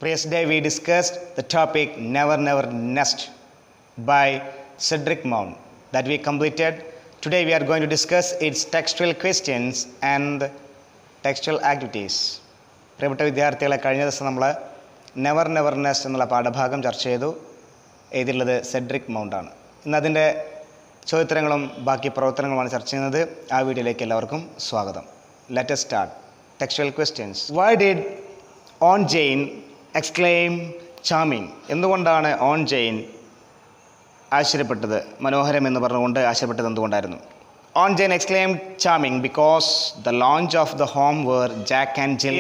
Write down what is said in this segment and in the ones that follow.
Previous day we discussed the topic Never Never Nest by Cedric Mount that we completed. Today we are going to discuss its textual questions and textual activities. പ്രിയപ്പെട്ട വിദ്യാർത്ഥികളെ, കഴിഞ്ഞ ദിവസം നമ്മൾ never never nest എന്നുള്ള പാഠഭാഗം ചർച്ച ചെയ്തു. എഴുതിയുള്ളത് Cedric mount ആണ്. ഇന്ന് അതിൻ്റെ ചോദ്യോത്തരങ്ങളും ബാക്കി പ്രവർത്തനങ്ങളുമാണ് ചർച്ച ചെയ്യുന്നത്. ആ വീഡിയോയിലേക്ക് എല്ലാവർക്കും സ്വാഗതം. Let us start. Textual questions. Why did aunt Jane exclaim charming? എന്തുകൊണ്ടാണ് ഓൺ ജെയിൻ ആശ്ചര്യപ്പെട്ടത്, മനോഹരം എന്ന് പറഞ്ഞുകൊണ്ട് ആശ്ചര്യപ്പെട്ടത് എന്തുകൊണ്ടായിരുന്നു? Aunt Jane exclaim charming because the lounge of the home where Jack and Jill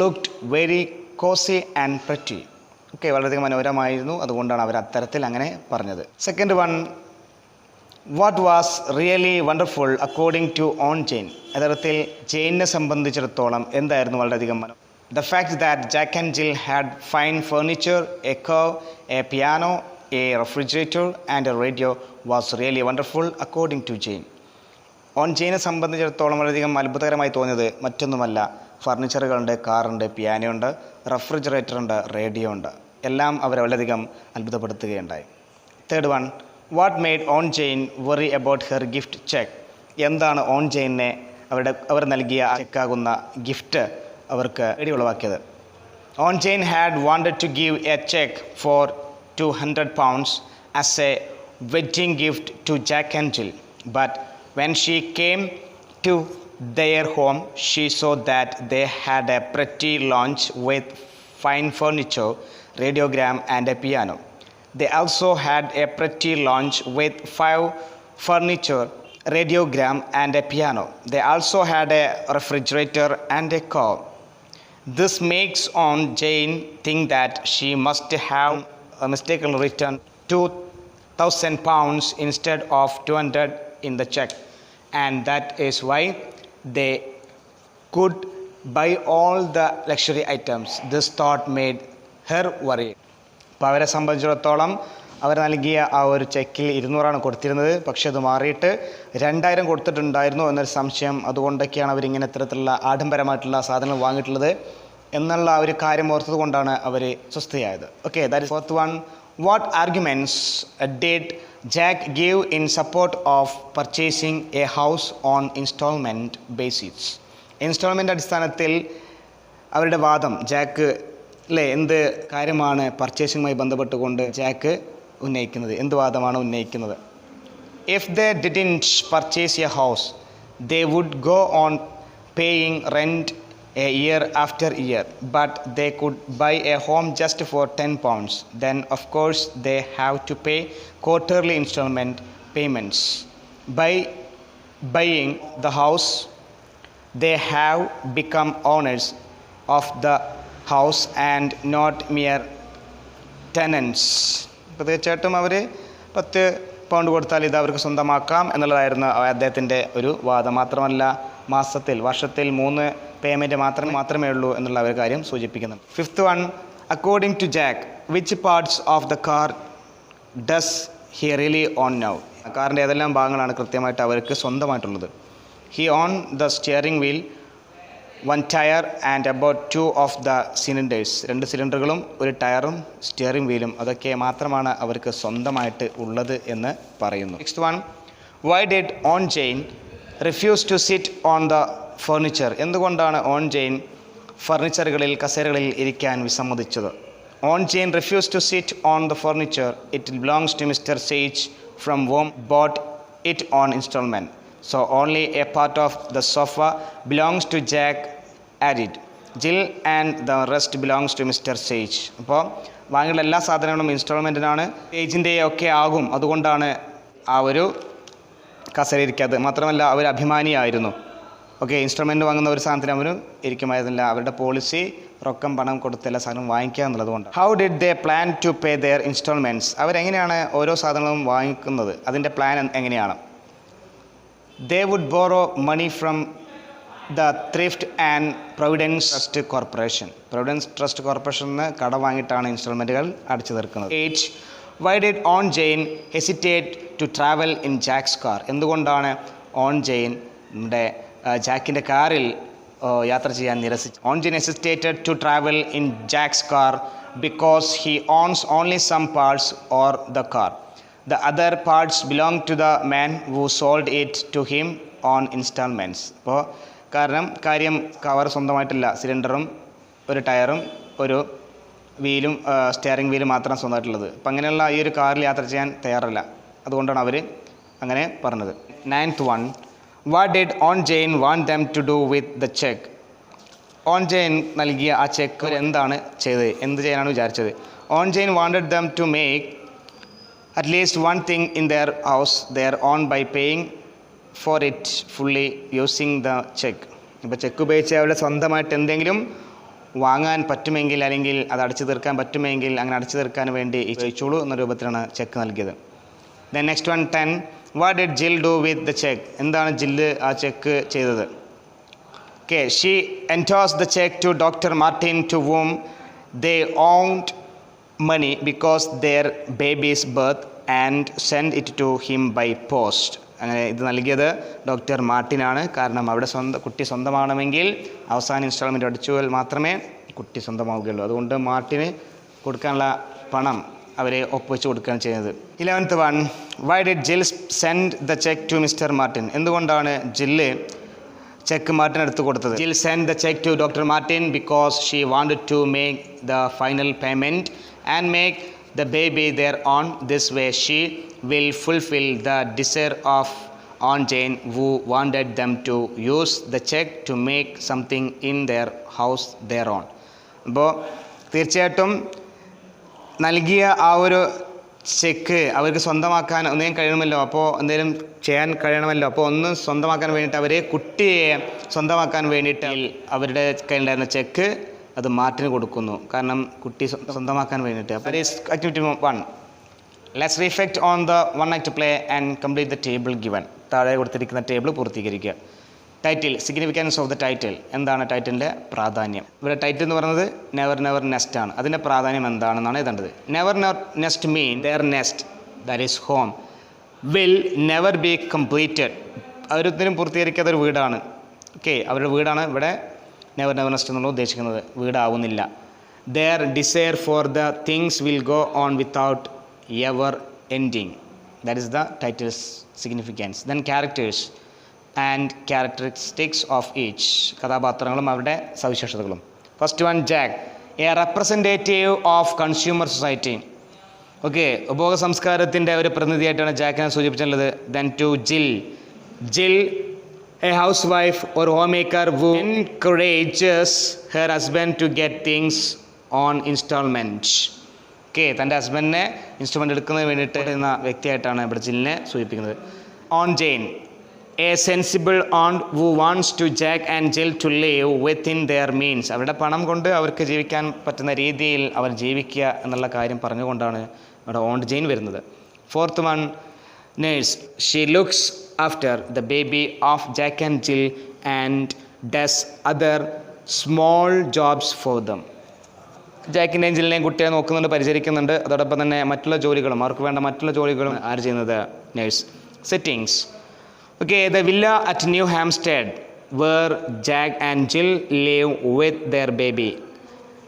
looked very cosy and pretty. Okay, വളരെയധികം മനോഹരമായിരുന്നു, അതുകൊണ്ടാണ് അവർ അത്തരത്തിൽ അങ്ങനെ പറഞ്ഞത്. Second one, what was really wonderful according to aunt Jane? യഥാർത്ഥത്തിൽ ജെയിനെ സംബന്ധിച്ചിടത്തോളം എന്തായിരുന്നു വളരെയധികം The fact that Jack and Jill had fine furniture, a car, a piano, a refrigerator and a radio was really wonderful according to Jane. Aunt ജെയിനെ സംബന്ധിച്ചിടത്തോളം വളരെയധികം അത്ഭുതകരമായി തോന്നിയത് മറ്റൊന്നുമല്ല, ഫർണിച്ചറുകളുണ്ട്, കാറുണ്ട്, പിയാനോ ഉണ്ട്, റെഫ്രിജറേറ്റർ ഉണ്ട്, റേഡിയോ ഉണ്ട്, എല്ലാം അവരെ വളരെയധികം അത്ഭുതപ്പെടുത്തുകയുണ്ടായി. Third one, what made aunt Jane worry about her gift cheque? എന്താണ് ഓൺ ജെയിനെ അവർ നൽകിയ ചെക്കാകുന്ന ഗിഫ്റ്റ് അവർക്ക് പേടിയുളവാക്കിയത്? Aunt Jane had wanted to give a cheque for £200 as a wedding gift to Jack and Jill, but when she came to their home she saw that they had a pretty lounge with fine furniture, radiogram and a piano. They also had a pretty lounge with 5 furniture, radiogram and a piano. They also had a refrigerator and a car. This makes on Jane think that she must have mistakenly written £2,000 instead of 200 in the check, and that is why they could buy all the luxury items. This thought made her worried. അപ്പോൾ അവരെ സംബന്ധിച്ചിടത്തോളം അവർ നൽകിയ ആ ഒരു ചെക്കിൽ 200 കൊടുത്തിരുന്നത്, പക്ഷേ അത് മാറിയിട്ട് 2000 കൊടുത്തിട്ടുണ്ടായിരുന്നു എന്നൊരു സംശയം. അതുകൊണ്ടൊക്കെയാണ് അവരിങ്ങനെ ഇത്തരത്തിലുള്ള ആഡംബരമായിട്ടുള്ള സാധനങ്ങൾ വാങ്ങിയിട്ടുള്ളത് എന്നുള്ള ഒരു കാര്യം ഓർത്തത് കൊണ്ടാണ് അവർ സ്വസ്ഥയായത്. Okay, that is fourth one. What arguments did Jack give in support of purchasing a house on instalment basis? Instalment അടിസ്ഥാനത്തിൽ അവരുടെ വാദം ജാക്ക് എന്ത് കാര്യമാണ് പർച്ചേസിങ്ങുമായി ബന്ധപ്പെട്ടുകൊണ്ട് ജാക്ക് ഉന്നയിക്കുന്നത്? എന്ത് വാദമാണ് ഉന്നയിക്കുന്നത്? If they didn't purchase a house they would go on paying rent a year after year, but they could buy a home just for £10. Then of course they have to pay quarterly installment payments. By buying the house they have become owners of the house and not mere tenants. അപ്പോൾ തീർച്ചയായിട്ടും അവർ £10 കൊടുത്താൽ ഇത് അവർക്ക് സ്വന്തമാക്കാം എന്നുള്ളതായിരുന്നു അദ്ദേഹത്തിൻ്റെ ഒരു വാദം. മാത്രമല്ല വർഷത്തിൽ 3 പേയ്മെൻറ്റ് മാത്രമേ ഉള്ളൂ എന്നുള്ള ഒരു കാര്യം സൂചിപ്പിക്കുന്നു. Fifth one, according to Jack which parts of the car does he really own now? കാറിൻ്റെ ഏതെല്ലാം ഭാഗങ്ങളാണ് കൃത്യമായിട്ട് അവർക്ക് സ്വന്തമായിട്ടുള്ളത്? He own the steering wheel, 1 tyre and about 2 of the cylinders. 2 സിലിണ്ടറുകളും 1 ടയറും സ്റ്റിയറിംഗ് വീലും, അതൊക്കെ മാത്രമാണ് അവർക്ക് സ്വന്തമായിട്ട് ഉള്ളത് എന്ന് പറയുന്നു. Next one, why did aunt Jane refuse to sit on the furniture? എന്തുകൊണ്ടാണ് ഓൺ ജെയിൻ ഫർണിച്ചറുകളിൽ, കസേരകളിൽ ഇരിക്കാൻ വിസമ്മതിച്ചത്? Aunt Jane refuse to sit on the furniture. It belongs to mister Sage from whom bought it on instalment. So only a part of the sofa belongs to Jack added. Jill and the rest belongs to Mr. Sage. അപ്പോൾ വാങ്ങിയുള്ള എല്ലാ സാധനങ്ങളും ഇൻസ്റ്റാൾമെൻറ്റിനാണ്, സേജിൻ്റെ ഒക്കെ ആകും. അതുകൊണ്ടാണ് ആ ഒരു കസേര ഇരിക്കാത്തത്. മാത്രമല്ല അവർ അഭിമാനിയായിരുന്നു. ഓക്കെ, ഇൻസ്റ്റാൾമെൻറ്റ് വാങ്ങുന്ന ഒരു സാധനത്തിന് അവർ ഇരിക്കുമായിരുന്നില്ല. അവരുടെ പോളിസി പണം കൊടുത്ത് എല്ലാ സാധനവും വാങ്ങിക്കുക എന്നുള്ളതുകൊണ്ട്. How did they plan to pay their installments? അവരെങ്ങനെയാണ് ഓരോ സാധനങ്ങളും വാങ്ങിക്കുന്നത്? അതിൻ്റെ പ്ലാൻ എങ്ങനെയാണ്? They would borrow money from the Thrift and Providence Trust Corporation. Providence Trust Corporation കടം വാങ്ങിയിട്ടാണ് ഇൻസ്റ്റാൾമെൻറ്റുകൾ അടച്ചു തീർക്കുന്നത്. 8. Why did aunt Jain hesitate to travel in Jack's car? എന്തുകൊണ്ടാണ് ഓൺ ജെയിൻ ജാക്കിൻ്റെ കാറിൽ യാത്ര ചെയ്യാൻ നിരസിച്ചു. On Jain hesitated to travel in Jack's car because he owns only some parts or the car. The other parts belong to the man who sold it to him on installments. അപ്പോൾ കാര്യം cover സ്വന്തമായിട്ടില്ല, സിലിണ്ടറും ഒരു ടയറും ഒരു വീലും steering വീലും മാത്രം സ്വന്തമായിട്ടുള്ളത്. അപ്പം അങ്ങനെയുള്ള ഈ ഒരു കാറിൽ യാത്ര ചെയ്യാൻ തയ്യാറല്ല. അതുകൊണ്ടാണ് അവർ അങ്ങനെ പറഞ്ഞത്. 9th one, what did aunt Jain want them to do with the check? On Jain നൽകിയ ആ ചെക്ക് എന്താണ് ചെയ്തത്, എന്ത് ചെയ്യാനാണ് വിചാരിച്ചത്? On Jain wanted them to make at least one thing in their house their own by paying for it fully using the check. ഇപ്പോൾ check ഉപയോഗിച്ച് അവരുടെ സ്വന്തമായിട്ട് എന്തെങ്കിലും വാങ്ങാൻ പറ്റുമെങ്കിൽ, അല്ലെങ്കിൽ അത് അടച്ചു തീർക്കാൻ പറ്റുമെങ്കിൽ അങ്ങനെ അടച്ചു തീർക്കാൻ വേണ്ടി ചോദിച്ചോളൂ എന്ന രൂപത്തിലാണ് ചെക്ക് നൽകിയത്. Then next one 10, what did Jill do with the cheque? എന്താണ് ജില്ല് ആ ചെക്ക് ചെയ്തത്? Okay, she endorses the cheque to doctor Martin to whom they owed money because their baby's birth and sent it to him by post. അങ്ങനെ ഇത് നൽകിയത് doctor മാർട്ടിനാണ്. കാരണം അവിടെ കുട്ടി സ്വന്തമാകണമെങ്കിൽ അവസാന ഇൻസ്റ്റാൾമെൻറ്റ് അടിച്ചുപോയാൽ മാത്രമേ കുട്ടി സ്വന്തമാവുകയുള്ളൂ. അതുകൊണ്ട് മാർട്ടിന് കൊടുക്കാനുള്ള പണം അവരെ ഒപ്പുവെച്ച് കൊടുക്കുകയാണ് ചെയ്യുന്നത്. 11th one, why did Jill send the check to Mr. Martin? എന്തുകൊണ്ടാണ് ജില്ല് ചെക്ക് മാർട്ടിന് എടുത്തു കൊടുത്തത്? Jill sent the check to Dr. Martin because she wanted to make the final payment and make the baby their own. This way she will fulfill the desire of on Jain who wanted them to use the check to make something in their house their own. അപ്പോൾ തീർച്ചയായിട്ടും നൽകിയ ആ ഒരു check അവർക്ക് സ്വന്തമാക്കാൻ ഒന്നും കഴിയണമല്ലോ, അപ്പോൾ എന്തെങ്കിലും ചെയ്യാൻ കഴിയണമല്ലോ. അപ്പോൾ ഒന്ന് സ്വന്തമാക്കാൻ വേണ്ടിയിട്ട് അവർ കുട്ടിയെ സ്വന്തമാക്കാൻ വേണ്ടിയിട്ട് അവരുടെ കയ്യിലുണ്ടായിരുന്ന ചെക്ക് അത് മാർട്ടിന് കൊടുക്കുന്നു. കാരണം കുട്ടി സ്വന്തമാക്കാൻ വേണ്ടിയിട്ട്. അപ്പോൾ activity 1, let's reflect on the one act play and complete the table given. താഴെ കൊടുത്തിരിക്കുന്ന ടേബിൾ പൂർത്തീകരിക്കുക. Title, significance of the title. എന്താണ് ടൈറ്റിലിൻ്റെ പ്രാധാന്യം? ഇവിടെ ടൈറ്റിൽ എന്ന് പറയുന്നത് നെവർ നെവർ നെസ്റ്റ് ആണ്. അതിൻ്റെ പ്രാധാന്യം എന്താണെന്നാണ് എഴുതേണ്ടത്. Never never nest mean their nest, that is home, will never be completed. അവരൊത്തിനും പൂർത്തീകരിക്കാത്ത ഒരു വീടാണ്. ഓക്കെ, അവരുടെ വീടാണ് ഇവിടെ നെവർ നെവർ നെസ്റ്റ് എന്നുള്ള ഉദ്ദേശിക്കുന്നത്. വീടാവുന്നില്ല. Their desire for the things will go on without ever ending. That is the titles significance. Then characters and characteristics of each. കഥാപാത്രങ്ങളും അവരുടെ സവിശേഷതകളും. First one, Jack, a representative of consumer society. Okay, ഉപഭോഗ സംസ്കാരത്തിൻ്റെ ഒരു പ്രതിനിധിയായിട്ടാണ് ജാക്കിനെ സൂചിപ്പിച്ചിട്ടുള്ളത്. Then to Jal, Jal a housewife or homemaker who encourages her husband to get things on installment. Okay, തൻ്റെ ഹസ്ബൻഡിനെ instrument എടുക്കുന്നതിന് വേണ്ടിയിട്ട് എന്ന വ്യക്തിയായിട്ടാണ് ഇവിടെ ജില്ലിനെ സൂചിപ്പിക്കുന്നത്. On Jain, A sensible on who wants to Jack and Jill to live within their means. അവരുടെ പണം കൊണ്ട് അവർക്ക് ജീവിക്കാൻ പറ്റുന്ന രീതിയിൽ അവർ ജീവിക്കുക എന്നുള്ള കാര്യം പറഞ്ഞുകൊണ്ടാണ് ഇവിടെ ഓൺ ജെയിൻ വരുന്നത്. Fourth one, nurse, she looks after the baby of Jack and Jill and does other small jobs for them. ജാക്കിൻ്റെയും ജില്ലിനെയും കുട്ടിയെ നോക്കുന്നുണ്ട്, പരിചരിക്കുന്നുണ്ട്. അതോടൊപ്പം തന്നെ മറ്റുള്ള ജോലികളും അവർക്ക് വേണ്ട മറ്റുള്ള ജോലികളും ആര് ചെയ്യുന്നത്? Nurse. Settings, okay, the villa at New Hampstead where Jack and Jill live with their baby.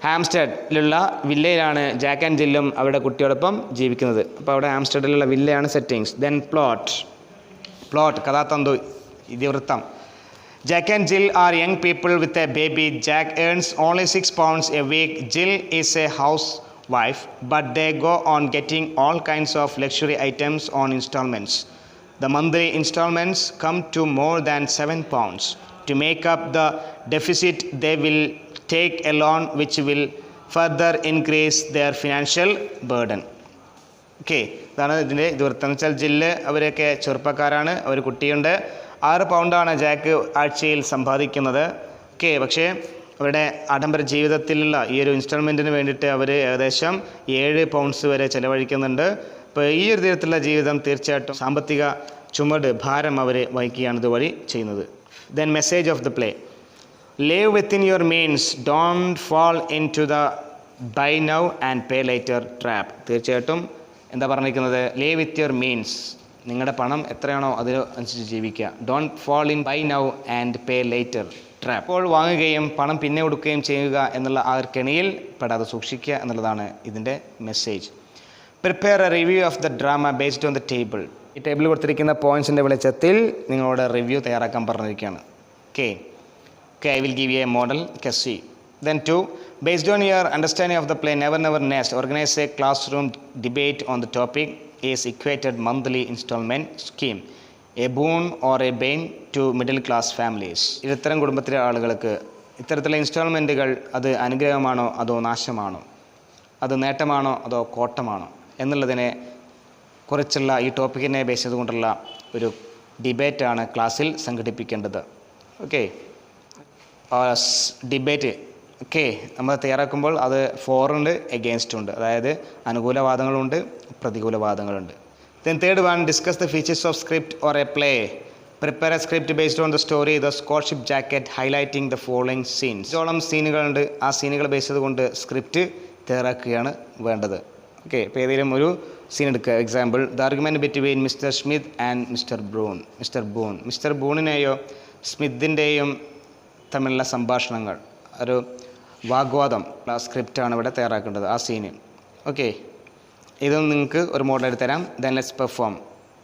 ഹാംസ്റ്റഡിലുള്ള വില്ലയിലാണ് ജാക്ക് ആൻഡ് ജില്ലും അവരുടെ കുട്ടിയോടൊപ്പം ജീവിക്കുന്നത്. അപ്പോൾ അവിടെ ഹാംസ്റ്റഡിലുള്ള വില്ലയാണ് സെറ്റിങ്സ്. ദെൻ പ്ലോട്ട്, കഥാതന്തു, ഇതിവൃത്തം. Jack and Jill are young people with a baby. Jack earns only £6 a week. Jill is a housewife, but they go on getting all kinds of luxury items on installments. The monthly installments come to more than £7. To make up the deficit, they will take a loan which will further increase their financial burden. Okay, ഇതാണ് ഇതിൻ്റെ ഇതിവൃത്തം. എന്ന് വെച്ചാൽ ജില്ല് അവരൊക്കെ ചെറുപ്പക്കാരാണ്, അവർ കുട്ടിയുണ്ട്. £6 Jack ആഴ്ചയിൽ സമ്പാദിക്കുന്നത്. Okay, പക്ഷേ അവരുടെ ആഡംബര ജീവിതത്തിലുള്ള ഈ ഒരു ഇൻസ്റ്റാൾമെൻറ്റിന് വേണ്ടിയിട്ട് അവർ ഏകദേശം £7 വരെ ചിലവഴിക്കുന്നുണ്ട്. അപ്പോൾ ഈ ഒരു തരത്തിലുള്ള ജീവിതം തീർച്ചയായിട്ടും സാമ്പത്തിക ചുമട് ഭാരം അവർ വഹിക്കുകയാണ് ഇതുവഴി ചെയ്യുന്നത്. Then message of the play, live within your means, don't fall into the buy now and pay later trap. തീർച്ചയായിട്ടും എന്താ പറഞ്ഞിരിക്കുന്നത്? live with your means, നിങ്ങളുടെ പണം എത്രയാണോ അതിനനുസരിച്ച് ജീവിക്കുക. Don't fall in buy now and pay later trap. അപ്പോൾ വാങ്ങുകയും പണം പിന്നെ കൊടുക്കുകയും ചെയ്യുക എന്നുള്ള ആ ഒരു കെണിയിൽ പെടാതെ സൂക്ഷിക്കുക എന്നുള്ളതാണ് ഇതിൻ്റെ message. Prepare A review of the drama based on the table. ഈ ടേബിളിൽ കൊടുത്തിരിക്കുന്ന പോയിൻറ്റ്സിൻ്റെ വെളിച്ചത്തിൽ നിങ്ങളോട് റിവ്യൂ തയ്യാറാക്കാൻ പറഞ്ഞിരിക്കുകയാണ്. Okay, I will give you a model. See. Then 2, based on your understanding of the play Never Never Nest, organize a classroom debate on the topic is equated monthly installment scheme, a boon or a bane to middle class families. ഇത്തരം കുടുംബത്തിലെ ആളുകൾക്ക് ഇത്തരത്തിലുള്ള ഇൻസ്റ്റാൾമെൻറ്റുകൾ അത് അനുഗ്രഹമാണോ അതോ നാശമാണോ, അത് നേട്ടമാണോ അതോ കോട്ടമാണോ എന്നുള്ളതിനെ കുറിച്ചുള്ള ഈ ടോപ്പിക്കിനെ ബേസ് ചെയ്തുകൊണ്ടുള്ള ഒരു ഡിബേറ്റാണ് ക്ലാസ്സിൽ സംഘടിപ്പിക്കേണ്ടത്. ഓക്കെ, ഡിബേറ്റ് നമ്മൾ തയ്യാറാക്കുമ്പോൾ അത് ഫോറുണ്ട്, എഗെയിൻസ്റ്റ് ഉണ്ട്. അതായത് അനുകൂല വാദങ്ങളുണ്ട്, പ്രതികൂല വാദങ്ങളുണ്ട്. Then third one, discuss the features of script or a play. Prepare a script based on the story the scholarship jacket highlighting the following scenes. ഓളം സീനുകളുണ്ട്, ആ സീനുകൾ ബേസ് ചെയ്തുകൊണ്ട് സ്ക്രിപ്റ്റ് തയ്യാറാക്കുകയാണ് വേണ്ടത്. ഓക്കെ, ഇപ്പോൾ ഏതെങ്കിലും ഒരു സീൻ എടുക്കുക. Example, the argument between mister Smith and mister ബൂണിനെയോ സ്മിത്തിൻ്റെയും തമ്മിലുള്ള സംഭാഷണങ്ങൾ, ഒരു വാഗ്വാദം, സ്ക്രിപ്റ്റാണ് ഇവിടെ തയ്യാറാക്കേണ്ടത്, ആ സീന്. ഓക്കെ, ഇതൊന്നും നിങ്ങൾക്ക് ഒരു മോഡലായിട്ട് തരാം. Then let's perform.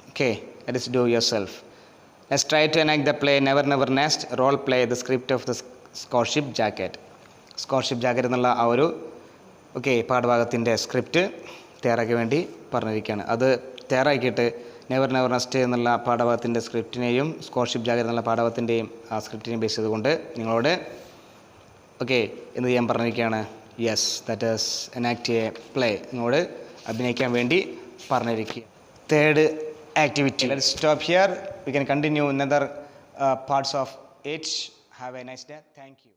Okay, let us do yourself. Let's try to enact the play Never Never Nest. Role play the script of the Scholarship Jacket. Scholarship Jacket എന്നുള്ള ആ ഒരു പാഠഭാഗത്തിൻ്റെ സ്ക്രിപ്റ്റ് തയ്യാറാക്കി വേണ്ടി പറഞ്ഞിരിക്കുകയാണ്. അത് തയ്യാറാക്കിയിട്ട് നെവർ നെവർ നെസ്റ്റ് എന്നുള്ള പാഠഭാഗത്തിൻ്റെ സ്ക്രിപ്റ്റിനെയും scholarship jacket എന്നുള്ള പാഠഭാഗത്തിൻ്റെയും ആ സ്ക്രിപ്റ്റിനെയും ബേസ് ചെയ്തുകൊണ്ട് നിങ്ങളോട് എന്ത് ചെയ്യാൻ പറഞ്ഞിരിക്കുകയാണ്. Yes, that is enact a play. നിങ്ങളോട് അഭിനയിക്കാൻ വേണ്ടി പറഞ്ഞിരിക്കുക. Third activity. Let's stop here. We can continue in other parts of it. Have a nice day. Thank you.